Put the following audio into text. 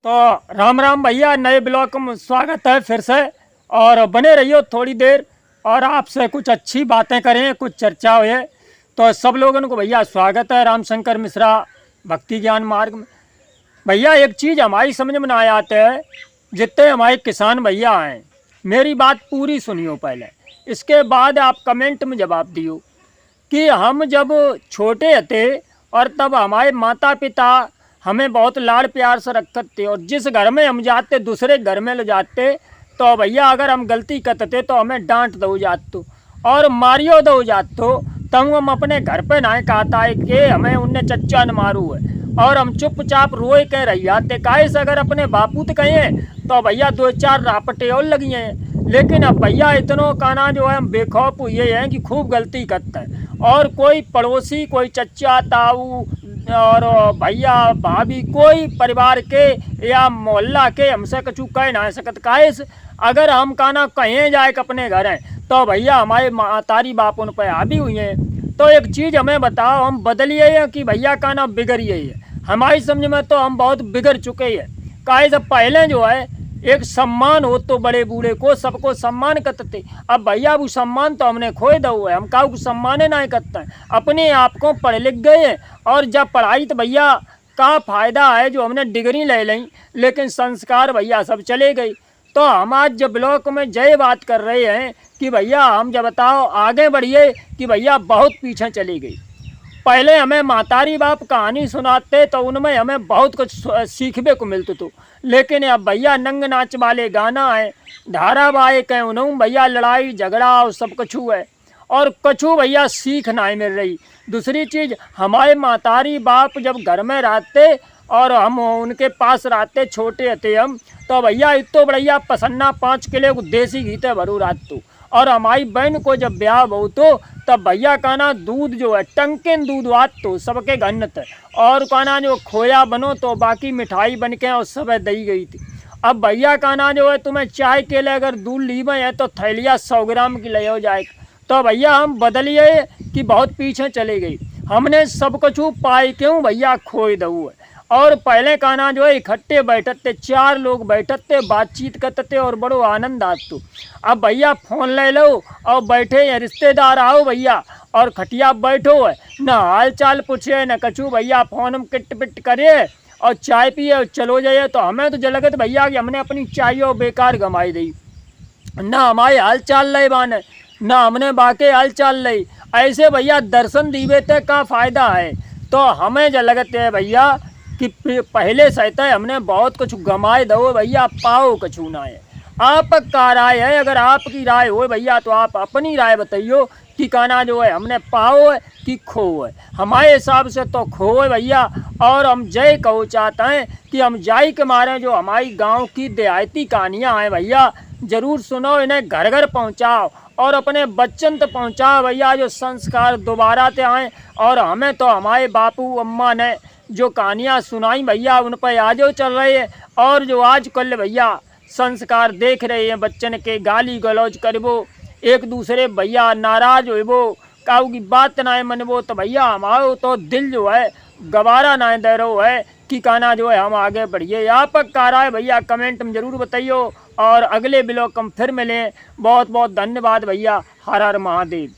तो राम राम भैया, नए ब्लॉग में स्वागत है फिर से। और बने रहियो थोड़ी देर और आपसे कुछ अच्छी बातें करें, कुछ चर्चा हो। तो सब लोगों को भैया स्वागत है रामशंकर मिश्रा भक्ति ज्ञान मार्ग में। भैया एक चीज़ हमारी समझ में ना आते है, जितने हमारे किसान भैया हैं, मेरी बात पूरी सुनियो पहले, इसके बाद आप कमेंट में जवाब दियो कि हम जब छोटे थे और तब हमारे माता पिता हमें बहुत लाड़ प्यार से रखते थे, और जिस घर में हम जाते दूसरे घर में ले जाते तो भैया अगर हम गलती करते तो हमें डांट दो जातो और मारियो दो जातो। तब हम अपने घर पे ना कहता है कि हमें उनने चच्चा न मारू है, और हम चुपचाप रोए कह रही जाते। काहे से अगर अपने बापूत कहें तो भैया दो चार रापटे और लगी हैं। लेकिन अब भैया इतनों काना जो है हम बेखौफ ये हैं कि खूब गलती करते हैं, और कोई पड़ोसी, कोई चच्चा ताऊ और भैया भाभी, कोई परिवार के या मोहल्ला के हमसे कछु कह ना सकत। काहे से अगर हम काना कहीं जाए अपने घर हैं तो भैया हमारे मातारी बाप उन पर हावी हुई हैं। तो एक चीज़ हमें बताओ, हम बदलिए हैं कि भैया काना बिगड़िए है? हमारी समझ में तो हम बहुत बिगड़ चुके हैं। काहे से पहले जो है एक सम्मान हो तो बड़े बूढ़े को सबको सम्मान करते थे। अब भैया वो सम्मान तो हमने खोए दो है, हम काहू को सम्मान नहीं करते हैं। अपने आप को पढ़ लिख गए हैं, और जब पढ़ाई तो भैया का फ़ायदा है जो हमने डिग्री ले ली, लेकिन संस्कार भैया सब चले गए। तो हम आज जब ब्लॉक में जय बात कर रहे हैं कि भैया हम जब बताओ आगे बढ़िए कि भैया बहुत पीछे चली गई। पहले हमें मातारी बाप कहानी सुनाते तो उनमें हमें बहुत कुछ सीखने को मिलता तो, लेकिन अब भैया नंग नाच वाले गाना है, धारावाहिक है, उन्होंने भैया लड़ाई झगड़ा और सब कछु है, और कछु भैया सीख नहीं मिल रही। दूसरी चीज़, हमारे मातारी बाप जब घर में रहते और हम उनके पास रहते, छोटे थे हम, तो भैया इतो बढ़िया पसन्ना 5 किलो देसी घी थे भरू रात तो। और हमारी बहन को जब ब्याह हो तो तब भैया कहना दूध जो है टंकिन दूध आत तो सबके गन्नत है, और कहना जो खोया बनो तो बाकी मिठाई बन के और सब दई गई थी। अब भैया कहना जो है तुम्हें चाय के लिए अगर दूध लीबे है तो थैलिया 100 ग्राम की ले हो जाए। तो भैया हम बदलिए कि बहुत पीछे चले गई। हमने सब कुछ पाए क्यों भैया खोए दऊ है। और पहले कहना जो है इकट्ठे बैठते, 4 लोग बैठते, बातचीत करते और बड़ो आनंद आतो। अब भैया फ़ोन ले लो और बैठे हैं रिश्तेदार आओ भैया और खटिया बैठो है, न हाल चाल पूछे न कछु, भैया फ़ोन में किट पिट करे और चाय पिए और चलो जाइए। तो हमें तो जलगत भैया कि हमने अपनी चाय और बेकार गंवाई दी, ना हमारे हाल चाल ले बाने, ना हमने बाके हाल चाल ले। ऐसे भैया दर्शन दीवे ते का फ़ायदा है। तो हमें जलगत है भैया कि पहले सहता है हमने बहुत कुछ गंवाए दो भैया, पाओ कछु ना है। आपका राय है, अगर आपकी राय हो भैया तो आप अपनी राय बताइयो कि कहना जो है हमने पाओ है कि खो है। हमारे हिसाब से तो खो है भैया। और हम जय कहो चाहते हैं कि हम जाई के मारे जो हमारी गांव की देहाती कहानियाँ हैं भैया ज़रूर सुनो, इन्हें घर घर पहुँचाओ और अपने बच्चन तक पहुँचाओ भैया, जो संस्कार दोबारा से आएँ। और हमें तो हमारे बापू अम्मा ने जो कहानियाँ सुनाई भैया उन पर आजो चल रहे हैं, और जो आज कल भैया संस्कार देख रहे हैं बच्चन के गाली गलौज करबो, एक दूसरे भैया नाराज होबो, काऊ की बात ना मनबो, तो भैया हमारो तो दिल जो है गवारा ना दे रहो है कि कहना जो है हम आगे बढ़िए। आप का राय भैया कमेंट में ज़रूर बताइयो, और अगले ब्लॉग हम फिर मिलें। बहुत बहुत धन्यवाद भैया। हर हर महादेव।